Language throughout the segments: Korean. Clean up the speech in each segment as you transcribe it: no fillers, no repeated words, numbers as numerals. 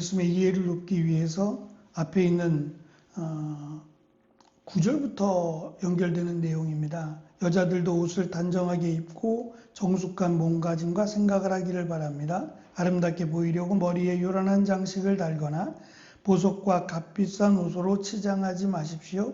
말씀의 이해를 돕기 위해서 앞에 있는 9절부터 연결되는 내용입니다. 여자들도 옷을 단정하게 입고 정숙한 몸가짐과 생각을 하기를 바랍니다. 아름답게 보이려고 머리에 요란한 장식을 달거나 보석과 값비싼 옷으로 치장하지 마십시오.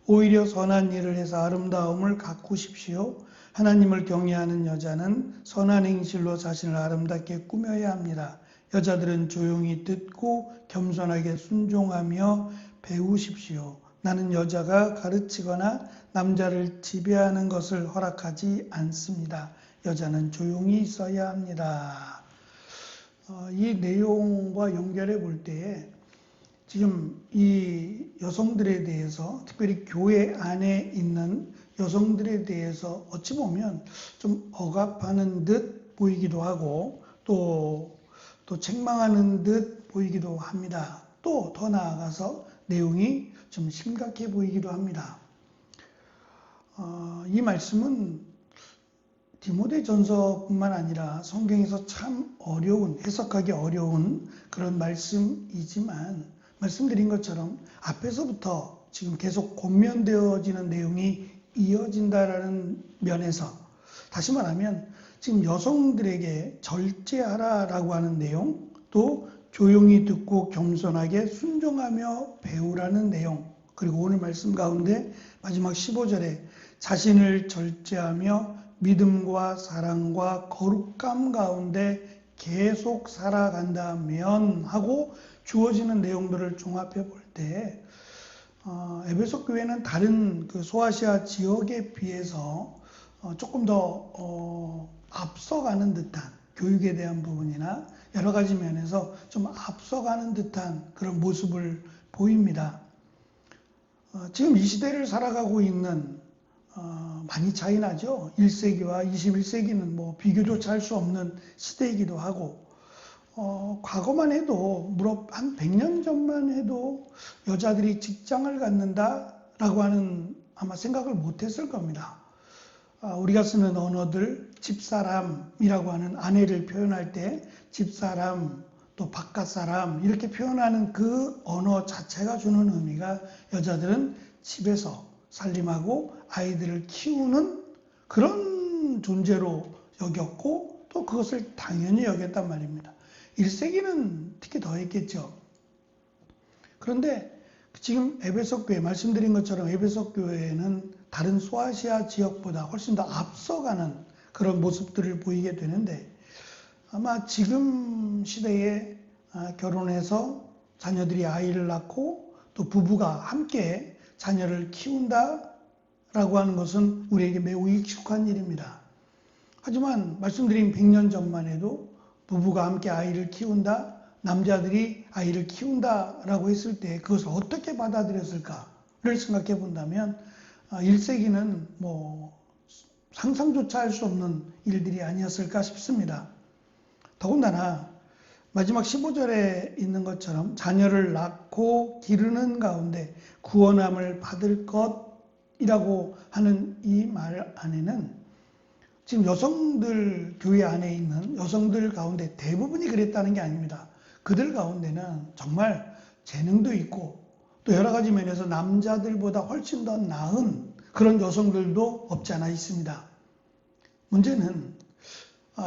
오히려 선한 일을 해서 아름다움을 가꾸십시오. 하나님을 경외하는 여자는 선한 행실로 자신을 아름답게 꾸며야 합니다. 여자들은 조용히 듣고 겸손하게 순종하며 배우십시오. 나는 여자가 가르치거나 남자를 지배하는 것을 허락하지 않습니다. 여자는 조용히 있어야 합니다. 이 내용과 연결해 볼 때에 지금 이 여성들에 대해서, 특별히 교회 안에 있는 여성들에 대해서 어찌 보면 좀 억압하는 듯 보이기도 하고 또 책망하는 듯 보이기도 합니다. 또 더 나아가서 내용이 좀 심각해 보이기도 합니다. 이 말씀은 디모데전서뿐만 아니라 성경에서 참 해석하기 어려운 그런 말씀이지만, 말씀드린 것처럼 앞에서부터 지금 계속 권면되어지는 내용이 이어진다라는 면에서, 다시 말하면 지금 여성들에게 절제하라라고 하는 내용, 또 조용히 듣고 겸손하게 순종하며 배우라는 내용, 그리고 오늘 말씀 가운데 마지막 15절에 자신을 절제하며 믿음과 사랑과 거룩감 가운데 계속 살아간다면 하고 주어지는 내용들을 종합해 볼 때 에베소 교회는 다른 그 소아시아 지역에 비해서 조금 더 앞서가는 듯한, 교육에 대한 부분이나 여러 가지 면에서 좀 앞서가는 듯한 그런 모습을 보입니다. 지금 이 시대를 살아가고 있는 많이 차이 나죠. 1세기와 21세기는 뭐 비교조차 할 수 없는 시대이기도 하고, 과거만 해도 무려 한 100년 전만 해도 여자들이 직장을 갖는다라고 하는 아마 생각을 못했을 겁니다. 우리가 쓰는 언어들, 집사람이라고 하는 아내를 표현할 때 집사람, 또 바깥사람 이렇게 표현하는 그 언어 자체가 주는 의미가 여자들은 집에서 살림하고 아이들을 키우는 그런 존재로 여겼고, 또 그것을 당연히 여겼단 말입니다. 1세기는 특히 더했겠죠. 그런데 지금 에베소 교회, 말씀드린 것처럼 에베소 교회는 다른 소아시아 지역보다 훨씬 더 앞서가는 그런 모습들을 보이게 되는데, 아마 지금 시대에 결혼해서 자녀들이 아이를 낳고 또 부부가 함께 자녀를 키운다라고 하는 것은 우리에게 매우 익숙한 일입니다. 하지만 말씀드린 100년 전만 해도 부부가 함께 아이를 키운다, 남자들이 아이를 키운다라고 했을 때 그것을 어떻게 받아들였을까를 생각해 본다면 1세기는 뭐 상상조차 할 수 없는 일들이 아니었을까 싶습니다. 더군다나 마지막 15절에 있는 것처럼 자녀를 낳고 기르는 가운데 구원함을 받을 것이라고 하는 이 말 안에는 지금 여성들, 교회 안에 있는 여성들 가운데 대부분이 그랬다는 게 아닙니다. 그들 가운데는 정말 재능도 있고 또 여러 가지 면에서 남자들보다 훨씬 더 나은 그런 여성들도 없지 않아 있습니다. 문제는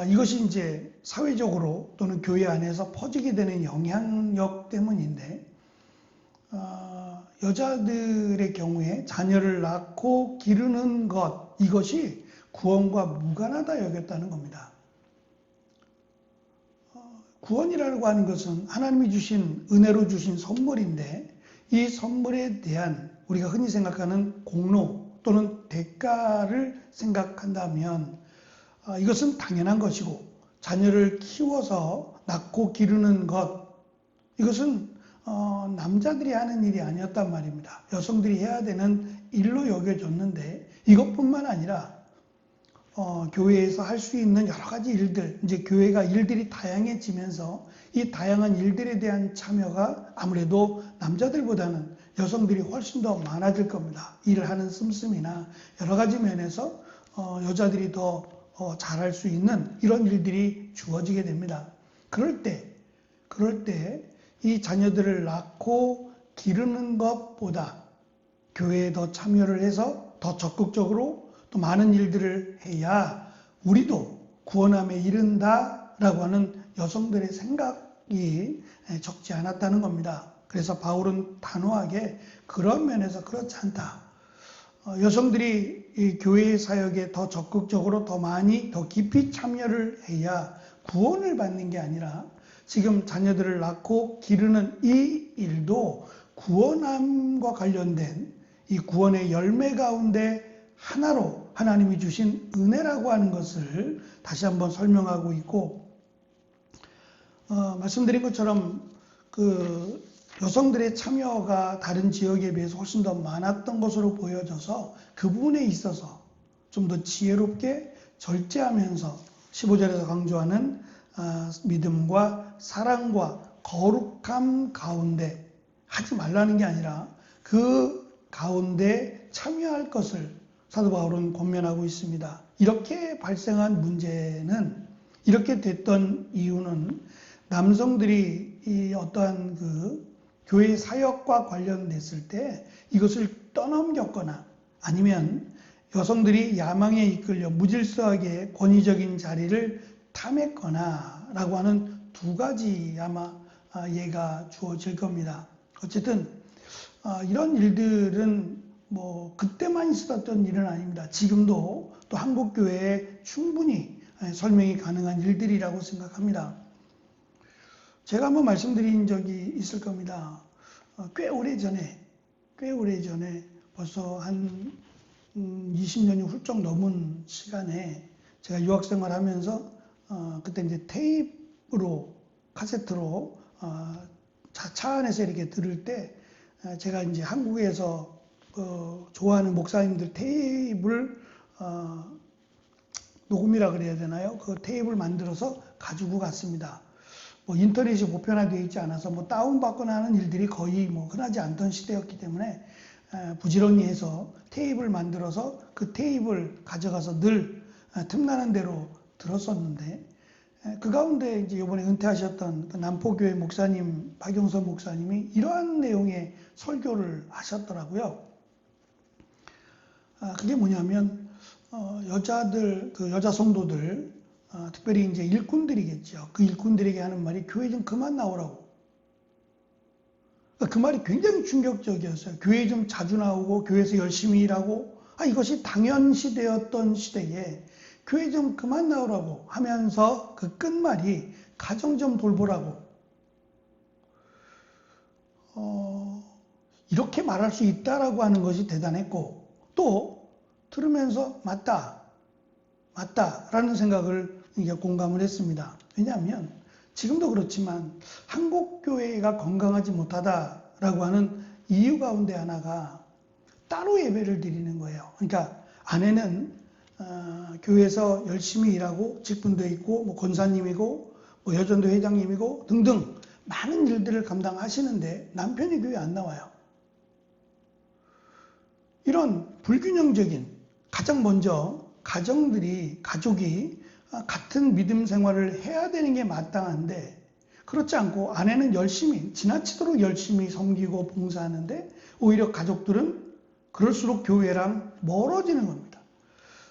이것이 이제 사회적으로 또는 교회 안에서 퍼지게 되는 영향력 때문인데, 여자들의 경우에 자녀를 낳고 기르는 것, 이것이 구원과 무관하다 여겼다는 겁니다. 구원이라고 하는 것은 하나님이 주신, 은혜로 주신 선물인데, 이 선물에 대한 우리가 흔히 생각하는 공로 또는 대가를 생각한다면 이것은 당연한 것이고, 자녀를 키워서 낳고 기르는 것, 이것은 남자들이 하는 일이 아니었단 말입니다. 여성들이 해야 되는 일로 여겨졌는데, 이것뿐만 아니라 교회에서 할 수 있는 여러 가지 일들, 이제 교회가 일들이 다양해지면서 이 다양한 일들에 대한 참여가 아무래도 남자들보다는 여성들이 훨씬 더 많아질 겁니다. 일을 하는 씀씀이나 여러 가지 면에서 여자들이 더 잘할 수 있는 이런 일들이 주어지게 됩니다. 그럴 때 이 자녀들을 낳고 기르는 것보다 교회에 더 참여를 해서 더 적극적으로 또 많은 일들을 해야 우리도 구원함에 이른다라고 하는 여성들의 생각이 적지 않았다는 겁니다. 그래서 바울은 단호하게 그런 면에서 그렇지 않다. 여성들이 이 교회의 사역에 더 적극적으로 더 많이 더 깊이 참여를 해야 구원을 받는 게 아니라 지금 자녀들을 낳고 기르는 이 일도 구원함과 관련된 이 구원의 열매 가운데 하나로 하나님이 주신 은혜라고 하는 것을 다시 한번 설명하고 있고, 말씀드린 것처럼 그 여성들의 참여가 다른 지역에 비해서 훨씬 더 많았던 것으로 보여져서 그 부분에 있어서 좀 더 지혜롭게 절제하면서 15절에서 강조하는 믿음과 사랑과 거룩함 가운데 하지 말라는 게 아니라 그 가운데 참여할 것을 사도 바울은 권면하고 있습니다. 이렇게 발생한 문제는, 이렇게 됐던 이유는 남성들이 이 어떠한 그 교회 사역과 관련됐을 때 이것을 떠넘겼거나 아니면 여성들이 야망에 이끌려 무질서하게 권위적인 자리를 탐했거나 라고 하는 두 가지 아마 예가 주어질 겁니다. 어쨌든 이런 일들은 뭐 그때만 있었던 일은 아닙니다. 지금도 또 한국교회에 충분히 설명이 가능한 일들이라고 생각합니다. 제가 한번 말씀드린 적이 있을 겁니다. 꽤 오래 전에 벌써 한 20년이 훌쩍 넘은 시간에 제가 유학생활 하면서 그때 이제 테이프로, 카세트로 차 안에서 이렇게 들을 때 제가 이제 한국에서 좋아하는 목사님들 테이프를 녹음이라 그래야 되나요? 그 테이프를 만들어서 가지고 갔습니다. 뭐 인터넷이 보편화되어 있지 않아서 뭐 다운받거나 하는 일들이 거의 뭐 흔하지 않던 시대였기 때문에 부지런히 해서 테이프를 만들어서 그 테이프를 가져가서 늘 틈나는 대로 들었었는데, 그 가운데 이제 이번에 은퇴하셨던 그 남포교회 목사님, 박용선 목사님이 이러한 내용의 설교를 하셨더라고요. 그게 뭐냐면 여자들, 그 여자 성도들, 특별히 이제 일꾼들이겠죠. 그 일꾼들에게 하는 말이 교회 좀 그만 나오라고. 그 말이 굉장히 충격적이었어요. 교회 좀 자주 나오고 교회에서 열심히 일하고 이것이 당연시되었던 시대에 교회 좀 그만 나오라고 하면서 그 끝말이 가정 좀 돌보라고. 이렇게 말할 수 있다라고 하는 것이 대단했고, 또 들으면서 맞다라는 생각을 이게 공감을 했습니다. 왜냐하면 지금도 그렇지만 한국 교회가 건강하지 못하다라고 하는 이유 가운데 하나가 따로 예배를 드리는 거예요. 그러니까 아내는 교회에서 열심히 일하고 직분도 있고 뭐 권사님이고 뭐 여전도 회장님이고 등등 많은 일들을 감당하시는데 남편이 교회 안 나와요. 이런 불균형적인, 가장 먼저 가족이 같은 믿음 생활을 해야 되는 게 마땅한데 그렇지 않고 아내는 열심히, 지나치도록 열심히 섬기고 봉사하는데 오히려 가족들은 그럴수록 교회랑 멀어지는 겁니다.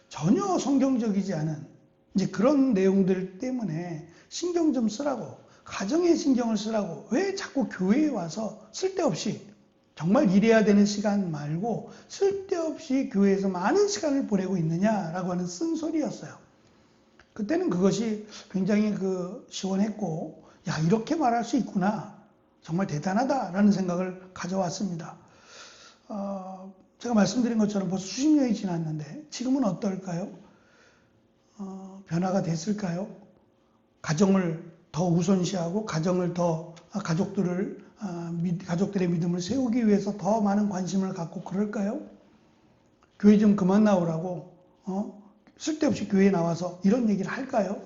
전혀 성경적이지 않은 이제 그런 내용들 때문에 신경 좀 쓰라고, 가정에 신경을 쓰라고, 왜 자꾸 교회에 와서 쓸데없이, 정말 일해야 되는 시간 말고 쓸데없이 교회에서 많은 시간을 보내고 있느냐라고 하는 쓴소리였어요. 그때는 그것이 굉장히 시원했고, 야, 이렇게 말할 수 있구나, 정말 대단하다라는 생각을 가져왔습니다. 제가 말씀드린 것처럼 벌써 수십 년이 지났는데 지금은 어떨까요? 변화가 됐을까요? 가정을 더 우선시하고 가족들의 믿음을 세우기 위해서 더 많은 관심을 갖고 그럴까요? 교회 좀 그만 나오라고 쓸데없이 교회에 나와서 이런 얘기를 할까요?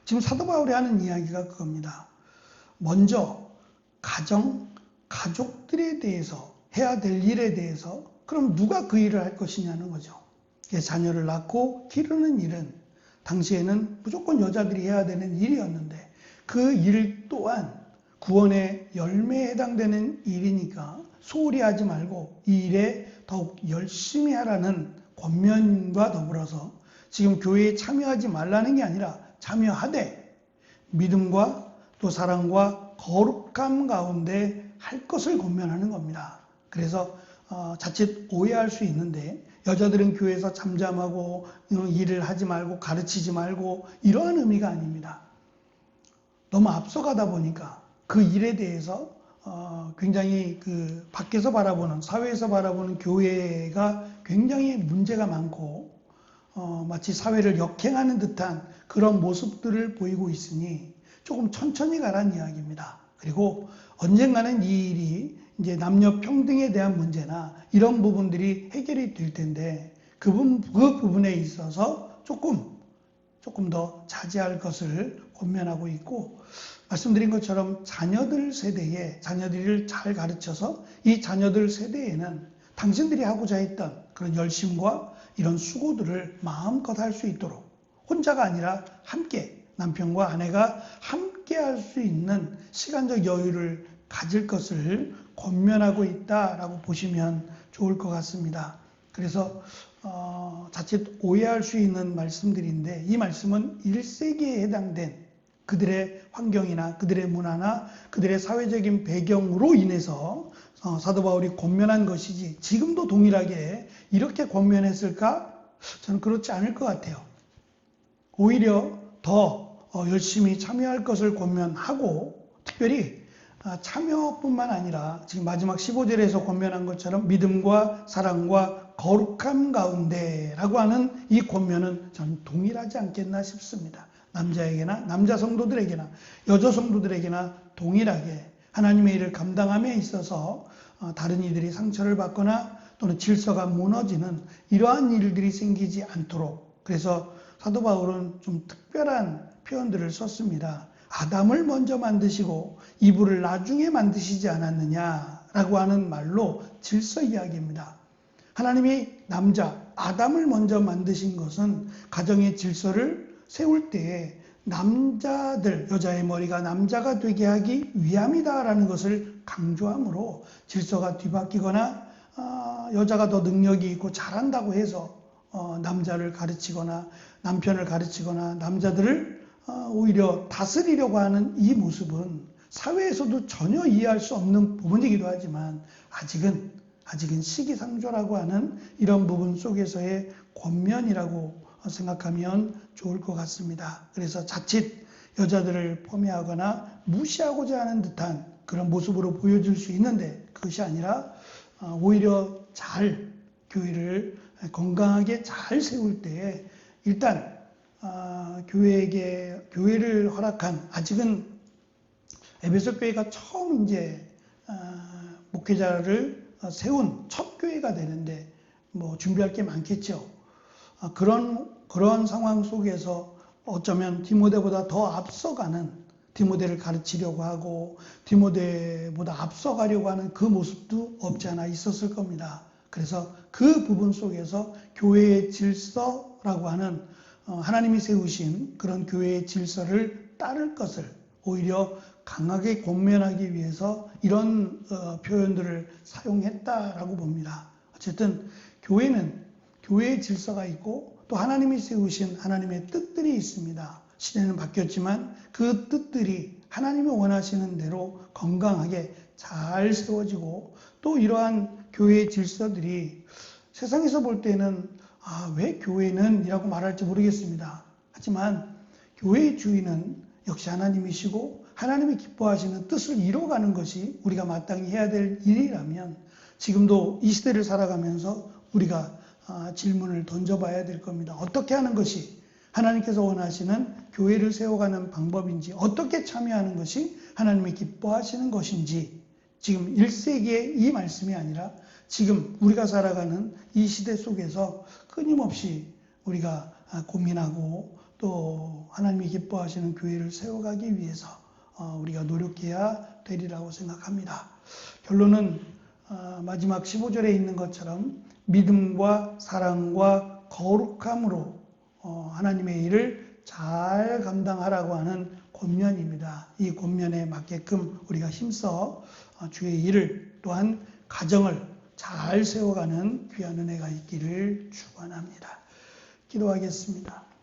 지금 사도 바울이 하는 이야기가 그겁니다. 먼저 가족들에 대해서 해야 될 일에 대해서 그럼 누가 그 일을 할 것이냐는 거죠. 자녀를 낳고 기르는 일은 당시에는 무조건 여자들이 해야 되는 일이었는데 그 일 또한 구원의 열매에 해당되는 일이니까 소홀히 하지 말고 이 일에 더욱 열심히 하라는 권면과 더불어서 지금 교회에 참여하지 말라는 게 아니라 참여하되 믿음과 또 사랑과 거룩함 가운데 할 것을 권면하는 겁니다. 그래서 자칫 오해할 수 있는데 여자들은 교회에서 잠잠하고 일을 하지 말고 가르치지 말고 이러한 의미가 아닙니다. 너무 앞서가다 보니까 그 일에 대해서 굉장히 그 밖에서 바라보는 사회에서 바라보는 교회가 굉장히 문제가 많고 마치 사회를 역행하는 듯한 그런 모습들을 보이고 있으니 조금 천천히 가라는 이야기입니다. 그리고 언젠가는 이 일이 이제 남녀 평등에 대한 문제나 이런 부분들이 해결이 될 텐데 그 부분에 있어서 조금 더 자제할 것을 권면하고 있고, 말씀드린 것처럼 자녀들 세대에 자녀들을 잘 가르쳐서 이 자녀들 세대에는 당신들이 하고자 했던 그런 열심과 이런 수고들을 마음껏 할 수 있도록 혼자가 아니라 함께 남편과 아내가 함께 할 수 있는 시간적 여유를 가질 것을 권면하고 있다라고 보시면 좋을 것 같습니다. 그래서 자칫 오해할 수 있는 말씀들인데 이 말씀은 1세기에 해당된 그들의 환경이나 그들의 문화나 그들의 사회적인 배경으로 인해서 사도 바울이 권면한 것이지 지금도 동일하게 이렇게 권면했을까? 저는 그렇지 않을 것 같아요. 오히려 더 열심히 참여할 것을 권면하고 특별히 참여뿐만 아니라 지금 마지막 15절에서 권면한 것처럼 믿음과 사랑과 거룩함 가운데라고 하는 이 권면은 저는 동일하지 않겠나 싶습니다. 남자에게나 남자 성도들에게나 여자 성도들에게나 동일하게 하나님의 일을 감당함에 있어서 다른 이들이 상처를 받거나 또는 질서가 무너지는 이러한 일들이 생기지 않도록, 그래서 사도 바울은 좀 특별한 표현들을 썼습니다. 아담을 먼저 만드시고 이브를 나중에 만드시지 않았느냐라고 하는 말로 질서 이야기입니다. 하나님이 남자 아담을 먼저 만드신 것은 가정의 질서를 세울 때에 남자들, 여자의 머리가 남자가 되게 하기 위함이다라는 것을 강조함으로 질서가 뒤바뀌거나 여자가 더 능력이 있고 잘한다고 해서 남자를 가르치거나 남편을 가르치거나 남자들을 오히려 다스리려고 하는 이 모습은 사회에서도 전혀 이해할 수 없는 부분이기도 하지만 아직은 시기상조라고 하는 이런 부분 속에서의 권면이라고 생각하면 좋을 것 같습니다. 그래서 자칫 여자들을 폄훼하거나 무시하고자 하는 듯한 그런 모습으로 보여질 수 있는데 그것이 아니라 오히려 잘 교회를 건강하게 잘 세울 때에 일단 교회에게 교회를 허락한, 아직은 에베소 교회가 처음 이제 목회자를 세운 첫 교회가 되는데 뭐 준비할 게 많겠죠. 그런 상황 속에서 어쩌면 디모데보다 더 앞서가는, 디모데를 가르치려고 하고 디모데보다 앞서가려고 하는 그 모습도 없지 않아 있었을 겁니다. 그래서 그 부분 속에서 교회의 질서라고 하는 하나님이 세우신 그런 교회의 질서를 따를 것을 오히려 강하게 권면하기 위해서 이런 표현들을 사용했다라고 봅니다. 어쨌든 교회는 교회의 질서가 있고 또 하나님이 세우신 하나님의 뜻들이 있습니다. 시대는 바뀌었지만 그 뜻들이 하나님이 원하시는 대로 건강하게 잘 세워지고, 또 이러한 교회의 질서들이 세상에서 볼 때는 왜 교회는 이라고 말할지 모르겠습니다. 하지만 교회의 주인은 역시 하나님이시고 하나님이 기뻐하시는 뜻을 이뤄가는 것이 우리가 마땅히 해야 될 일이라면 지금도 이 시대를 살아가면서 우리가 질문을 던져봐야 될 겁니다. 어떻게 하는 것이 하나님께서 원하시는 교회를 세워가는 방법인지, 어떻게 참여하는 것이 하나님이 기뻐하시는 것인지, 지금 1세기의 이 말씀이 아니라 지금 우리가 살아가는 이 시대 속에서 끊임없이 우리가 고민하고 또 하나님이 기뻐하시는 교회를 세워가기 위해서 우리가 노력해야 되리라고 생각합니다. 결론은 마지막 15절에 있는 것처럼 믿음과 사랑과 거룩함으로 하나님의 일을 잘 감당하라고 하는 권면입니다. 이 권면에 맞게끔 우리가 힘써 주의 일을 또한 가정을 잘 세워가는 귀한 은혜가 있기를 축원합니다. 기도하겠습니다.